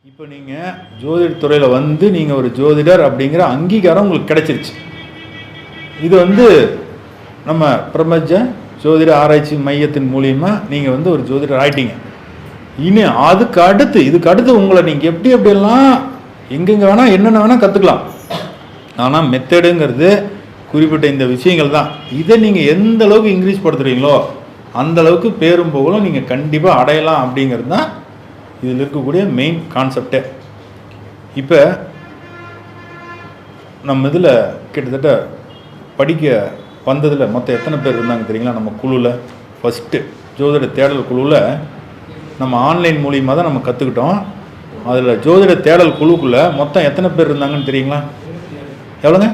இப்போ நீங்கள் ஜோதிட துறையில் வந்து நீங்கள் ஒரு ஜோதிடர் அப்படிங்கிற அங்கீகாரம் உங்களுக்கு கிடைச்சிருச்சு. இது வந்து நம்ம பிரபஞ்ச ஜோதிட ஆராய்ச்சி மையத்தின் மூலியமாக நீங்கள் வந்து ஒரு ஜோதிடர் ஆயிட்டீங்க. இனி இதுக்கு அடுத்து உங்களை நீங்கள் எப்படியெல்லாம் எங்கெங்கே வேணால் என்னென்ன வேணால் கற்றுக்கலாம். ஆனால் மெத்தடுங்கிறது குறிப்பிட்ட இந்த விஷயங்கள் தான். இதை நீங்கள் எந்த அளவுக்கு இன்க்ரீஸ் படுத்துறீங்களோ அந்த அளவுக்கு பேரும் புகழும் நீங்கள் கண்டிப்பாக அடையலாம் அப்படிங்கிறது தான் இதில் இருக்கக்கூடிய மெயின் கான்செப்டே. இப்போ நம்ம இதில் கிட்டத்தட்ட படிக்க வந்ததில் மொத்தம் எத்தனை பேர் இருந்தாங்க தெரியுங்களா? நம்ம குழுவில் ஃபஸ்ட்டு ஜோதிட தேடல் குழுவில் நம்ம ஆன்லைன் மூலியமாக தான் நம்ம கற்றுக்கிட்டோம். அதில் ஜோதிட தேடல் குழுக்குள்ளே மொத்தம் எத்தனை பேர் இருந்தாங்கன்னு தெரியுங்களா? எவ்வளோங்க?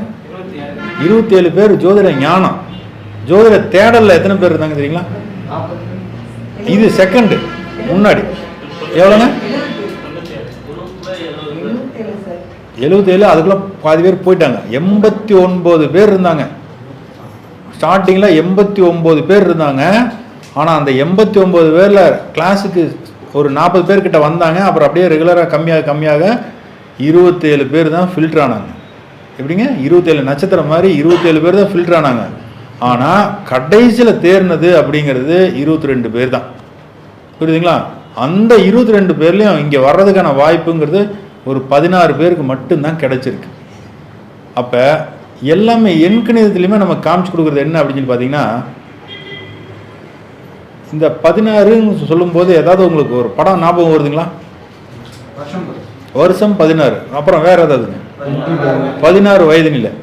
27 பேர் ஜோதிட ஞானம். ஜோதிட தேடலில் எத்தனை பேர் இருந்தாங்க தெரியுங்களா? இது செகண்டு. முன்னாடி எவ்வளோங்க? 77. அதுக்குள்ளே பாதி பேர் போயிட்டாங்க. 89 பேர் இருந்தாங்க. ஸ்டார்டிங்கில் 89 பேர் இருந்தாங்க. ஆனால் அந்த 89 பேரில் கிளாஸுக்கு ஒரு 40 பேர்கிட்ட வந்தாங்க. அப்புறம் அப்படியே ரெகுலராக கம்மியாக 27 பேர் தான் ஃபில்டர் ஆனாங்க. எப்படிங்க? 27 நட்சத்திரம் மாதிரி 27 பேர் தான் ஃபில்டர் ஆனாங்க. ஆனால் கடைசியில் தேர்னது அப்படிங்கிறது 22 பேர் தான். புரியுதுங்களா? அந்த 22 பேர்லையும் இங்கே வர்றதுக்கான வாய்ப்புங்கிறது ஒரு 16 பேருக்கு மட்டும்தான் கிடைச்சிருக்கு. அப்போ எல்லாமே எண்கணிதத்துலேயுமே நம்ம காமிச்சு கொடுக்குறது என்ன அப்படின்னு சொல்லி பார்த்தீங்கன்னா, இந்த 16ன்னு சொல்லும்போது ஏதாவது உங்களுக்கு ஒரு படம் ஞாபகம் வருதுங்களா? வருஷம் 16. அப்புறம் வேற ஏதாவதுங்க? 16 வயது இல்லை.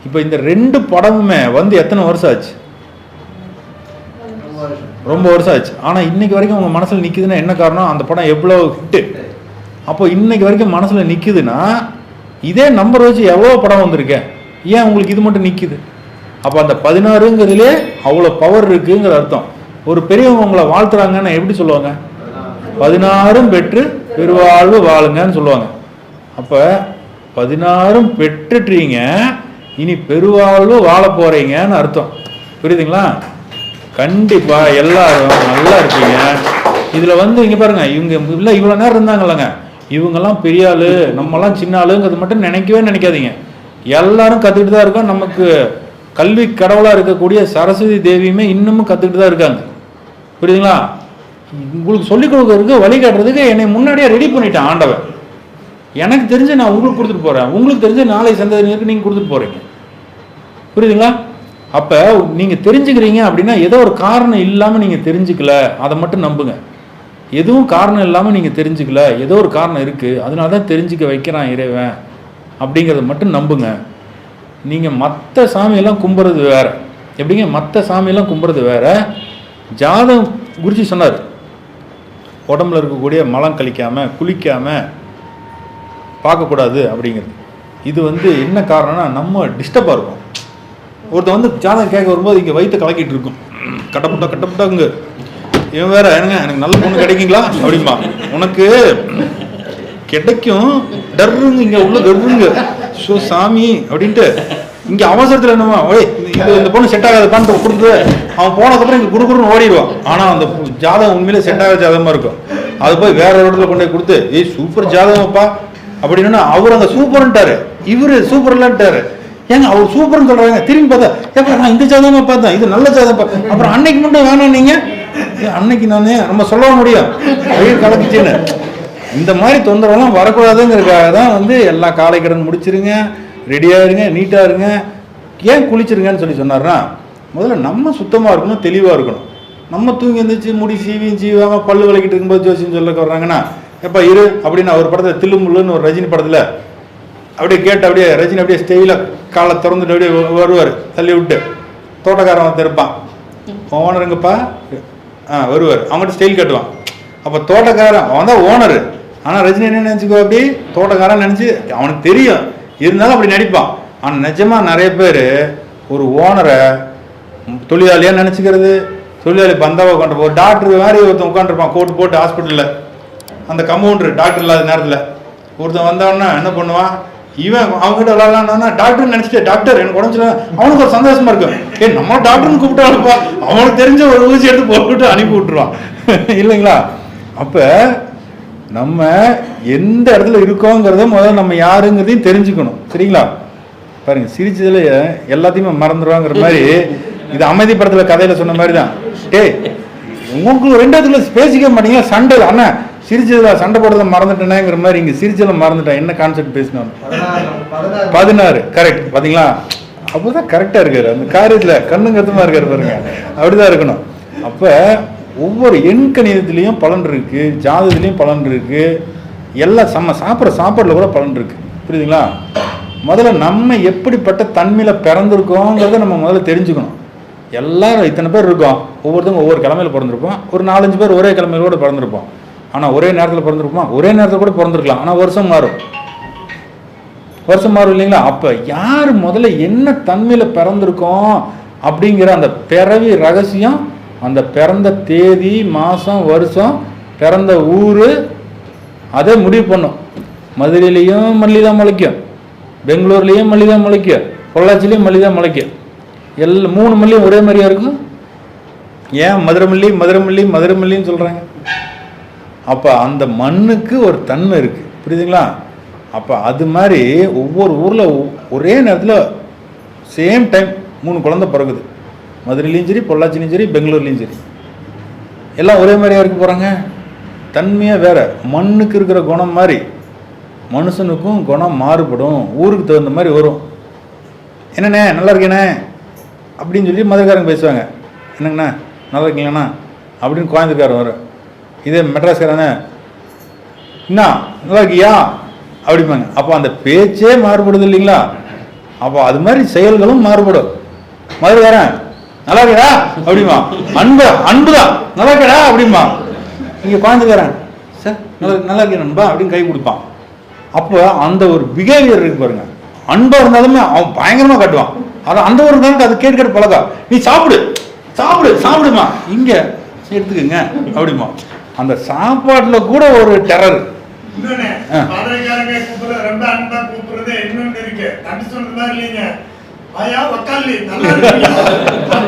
இப்போ இந்த 2 படமுமே வந்து எத்தனை வருஷம் ஆச்சு? ரொம்ப வருஷம் ஆச்சு. ஆனால் இன்னைக்கு வரைக்கும் உங்கள் மனசில் நிற்குதுன்னா என்ன காரணம்? அந்த படம் எவ்வளோ ஹிட்டு. அப்போ இன்னைக்கு வரைக்கும் மனசில் நிற்குதுன்னா இதே நம்பர் வச்சு எவ்வளோ படம் வந்திருக்கேன், ஏன் உங்களுக்கு இது மட்டும் நிற்குது? அப்போ அந்த 16ங்கிறதுலே அவ்வளோ பவர் இருக்குங்கிற அர்த்தம். ஒரு பெரியவங்க உங்களை வாழ்த்துறாங்கன்னு எப்படி சொல்லுவாங்க? 16 பெற்று பெருவாழ்வு வாழுங்கன்னு சொல்லுவாங்க. அப்போ 16 பெற்றுட்டீங்க, இனி பெருவாழ்வு வாழ போறீங்கன்னு அர்த்தம். புரியுதுங்களா? கண்டிப்பா எல்லாரும் நல்லா இருப்பீங்க. இதுல வந்து இங்க பாருங்க, இவங்க இல்லை இவ்வளோ நேரம் இருந்தாங்கல்லங்க, இவங்கெல்லாம் பெரிய ஆளு நம்மலாம் சின்ன ஆளுங்கிறது மட்டும் நினைக்கவே நினைக்காதீங்க. எல்லாரும் கற்றுக்கிட்டு தான் இருக்கோம். நமக்கு கல்வி கடவுளாக இருக்கக்கூடிய சரஸ்வதி தேவியுமே இன்னமும் கற்றுக்கிட்டு தான் இருக்காங்க. புரியுதுங்களா? உங்களுக்கு சொல்லிக் கொடுக்கறதுக்கு வழிகாட்டுறதுக்கு என்னை முன்னாடியே ரெடி பண்ணிட்டேன் ஆண்டவன். எனக்கு தெரிஞ்சு நான் உங்களுக்கு கொடுத்துட்டு போகிறேன், உங்களுக்கு தெரிஞ்சு நாளை சந்ததியினருக்கு நீங்கள் கொடுத்துட்டு போகிறீங்க. புரியுதுங்களா? அப்போ நீங்கள் தெரிஞ்சுக்கிறீங்க அப்படின்னா ஏதோ ஒரு காரணம் இல்லாமல் நீங்கள் தெரிஞ்சுக்கல, அதை மட்டும் நம்புங்க. எதுவும் காரணம் இல்லாமல் நீங்கள் தெரிஞ்சுக்கல, ஏதோ ஒரு காரணம் இருக்குது, அதனால தான் தெரிஞ்சுக்க வைக்கிறான் இறைவன் அப்படிங்கிறத மட்டும் நம்புங்க. நீங்கள் மற்ற சாமியெல்லாம் கும்புறது வேற. எப்படிங்க? மற்ற சாமியெல்லாம் கும்புறது வேற. ஜாதகம் குறித்து சொன்னார், உடம்புல இருக்கக்கூடிய மலம் கழிக்காமல் குளிக்காமல் பார்க்கக்கூடாது அப்படிங்கிறது. இது வந்து என்ன காரணம்னா, நம்ம டிஸ்டர்பாக இருக்கும். ஒருத்தர் வந்து ஜாதகம் கேட்க வரும்போது இங்கே வயிற்று கலக்கிட்டு இருக்கும், கட்டப்பட்டாங்க. இவன் வேற என்னங்க எனக்கு நல்ல பொண்ணு கிடைக்குங்களா அப்படின்பா. உனக்கு கிடைக்கும் டர்ருங்க, இங்கே உள்ள டர்ருங்க ஸோ சாமி அப்படின்ட்டு இங்கே அவசரத்தில் என்னமா ஓய் இந்த பொண்ணு செட் ஆகாதுப்பான்னு கொடுத்து அவன் போனதுக்கப்புறம் இங்கே குடுக்குறன்னு ஓடிடுவான். ஆனால் அந்த ஜாதகம் உண்மையிலே செட் ஆகாத ஜாதகமாக இருக்கும். அது போய் வேற ஒரு இடத்துல கொண்டு போய் கொடுத்து ஏய் சூப்பர் ஜாதகம்ப்பா அப்படின்னா அவர் அங்கே சூப்பர்ன்ட்டாரு, இவரு சூப்பர் இல்லைன்ட்டாரு. ஏங்க அவர் சூப்பர்னு சொல்றாங்க, திரும்பி பார்த்தா ஏப்பா நான் இந்த ஜாதகமாக பார்த்தேன், இது நல்ல ஜாதகம். அப்புறம் அன்னைக்கு மட்டும் வேணாம் நீங்க, அன்னைக்கு நானே நம்ம சொல்ல முடியும் அப்படியே கலக்குச்சின்னு. இந்த மாதிரி தொந்தரவுலாம் வரக்கூடாதுங்கிறதுக்காக தான் வந்து எல்லா காலை கடன் முடிச்சிருங்க, ரெடியாக இருங்க, நீட்டாக இருங்க. ஏன் குளிச்சிருங்கன்னு சொன்னார்னா, முதல்ல நம்ம சுத்தமாக இருக்கணும், தெளிவாக இருக்கணும். நம்ம தூங்கி எழுந்திரிச்சு முடி சீவாமல் பல்லு விளக்கிட்டு இருக்கும்போது ஜோசியம் சொல்ல வர்றாங்கன்னா எப்போ இரு அப்படின்னு ஒரு படத்தில் தில்லுமுள்ளுன்னு ஒரு ரஜினி படத்தில் அப்படியே கேட்டு அப்படியே ரஜினி அப்படியே ஸ்டெயிலாக காலை திறந்துட்டு அப்படியே வருவார், தள்ளி விட்டு தோட்டக்காரன் திறப்பான், ஓனருங்கப்பா வருவார், அவங்கள்ட்ட ஸ்டைல் கட்டுவான். அப்போ தோட்டக்காரன் அவன் தான் ஓனரு. ஆனால் ரஜினி என்ன நினச்சிக்கோ, அப்படி தோட்டக்காரன் நினச்சி அவனுக்கு தெரியும், இருந்தாலும் அப்படி நடிப்பான். ஆனால் நிஜமாக நிறைய பேர் ஒரு ஓனரை தொழிலாளியாக நினச்சிக்கிறது, தொழிலாளி பந்தாவை உட்காந்து ஒரு டாக்டர் மாதிரி ஒருத்தன் உட்காந்துருப்பான் கோட்டு போட்டு ஹாஸ்பிட்டலில், அந்த கம்பவுண்டர் டாக்டர் இல்லாத நேரத்தில் ஒருத்தன் வந்தவொடனே என்ன பண்ணுவான், இவன் அவங்ககிட்ட விளாட்லான்னா டாக்டர்னு நினச்சிட்டு டாக்டர் எனக்கு உடம்புல அவனுக்கு ஒரு சந்தோஷமா இருக்கும், நம்ம டாக்டர்னு கூப்பிட்டாலுப்பா அவனுக்கு தெரிஞ்ச ஒரு ஊசி எடுத்து போட்டுவிட்டு அனுப்பி விட்டுருவான் இல்லைங்களா? அப்போ நம்ம எந்த இடத்துல இருக்கோங்கிறத முதல்ல நம்ம யாருங்கிறதையும் தெரிஞ்சுக்கணும். சரிங்களா? பாருங்க, சிரிச்சதுல எல்லாத்தையுமே மறந்துடுவாங்கிற மாதிரி இது அமைதி படத்துல கதையில சொன்ன மாதிரி தான். டேய், உங்களுக்கு 2 இடத்துல பேசிக்க மாட்டீங்களா? சண்டை அண்ணா சிரிச்சதுல சண்டை போடுறத மறந்துட்டேனேங்கிற மாதிரி இங்க சிரிச்சதுல மறந்துட்டேன். என்ன கான்செப்ட் பேசினோம்? 16 கரெக்ட். பாத்தீங்களா? அப்போதான் கரெக்டா இருக்காரு. அந்த காரியத்துல கண்ணு கருத்துமா இருக்காரு பாருங்க. அப்படிதான் இருக்கணும். அப்ப ஒவ்வொரு எண் கணிதத்திலையும் பலன் இருக்கு, ஜாதகத்திலையும் பலன் இருக்கு, எல்லாம் நம்ம சாப்பிட்ற சாப்பாடுல கூட பலன் இருக்கு. புரியுதுங்களா? முதல்ல நம்ம எப்படிப்பட்ட தன்மையில பிறந்திருக்கோங்கிறத நம்ம முதல்ல தெரிஞ்சுக்கணும். எல்லாரும் இத்தனை பேர் இருக்கோம், ஒவ்வொருத்தவங்க ஒவ்வொரு கிழமையில பிறந்திருப்போம். ஒரு 4-5 பேர் ஒரே கிழமையில கூட பிறந்திருப்போம். ஆனால் ஒரே நேரத்தில் பிறந்திருப்போம், ஒரே நேரத்தில் கூட பிறந்திருக்கலாம். ஆனால் வருஷம் மாறும், வருஷம் மாறும் இல்லைங்களா? அப்போ யார் முதல்ல என்ன தன்மையில் பிறந்திருக்கோம் அப்படிங்கிற அந்த பிறவி ரகசியம், அந்த பிறந்த தேதி, மாதம், வருஷம், பிறந்த ஊர், அதை முடிவு பண்ணும். மதுரையிலையும் மல்லி தான் முளைக்கும், பெங்களூர்லேயும் மல்லி தான் முளைக்கும், பொள்ளாச்சிலையும் மல்லி தான் முளைக்கும். 3 மல்லியும் ஒரே மாதிரியா இருக்கும். ஏன் மதுரை மல்லி மதுரை மல்லி மதுரை மல்லின்னு சொல்கிறாங்க? அப்போ அந்த மண்ணுக்கு ஒரு தன்மை இருக்குது. புரியுதுங்களா? அப்போ அது மாதிரி ஒவ்வொரு ஊரில் ஒரே நேரத்தில் சேம் டைம் 3 குழந்தை பிறகுது. மதுரையிலையும் சரி, பொள்ளாச்சிலையும் சரி, பெங்களூர்லேயும் சரி, எல்லாம் ஒரே மாதிரியா இருக்க போகிறாங்க. தன்மையாக வேறு. மண்ணுக்கு இருக்கிற குணம் மாதிரி மனுஷனுக்கும் குணம் மாறுபடும், ஊருக்கு தகுந்த மாதிரி வரும். என்னண்ணே நல்லா இருக்கேண்ணே அப்படின்னு சொல்லி மதுரைக்காரங்க பேசுவாங்க. என்னங்கண்ணா நல்லா இருக்கீங்கண்ணா அப்படின்னு கோயம்புத்தூர்காரன் வரும். இதே மெட்ராஸ்காரண்ணே என்ன நல்லா இருக்கியா அப்படிம்பாங்க. அப்போ அந்த பேச்சே மாறுபடுது இல்லைங்களா? அப்போ அது மாதிரி செயல்களும் மாறுபடும். மதுரைக்காரன் நல்லா இருக்கா அப்படிமா, அன்புதான் நல்லா இருக்கடா அப்படிமா. இங்கே கோயம்புத்தூர்காரன் சார் நல்லா இருக்கேன் நண்பா அப்படின்னு கை கொடுப்பான். அப்போ அந்த ஒரு பிஹேவியர் இருக்கு பாருங்க. அன்பா இருந்தாலுமே அவன் பயங்கரமா காட்டுவான். அதான் அந்த ஒரு நாளுக்கு அது கேட்டு பழகா. நீ சாப்பிடு சாப்பிடு சாப்பிடுமா, இங்க எடுத்துக்கங்க அப்படிமா. அந்த சாப்பாட்டுல கூட ஒரு டெரர். ரொம்ப அன்பா கூப்பிடுறது இன்னொன்று இருக்கு. தம்பி சொல்ற மாதிரி இல்லைங்க, ஆயா உக்காலி நல்லா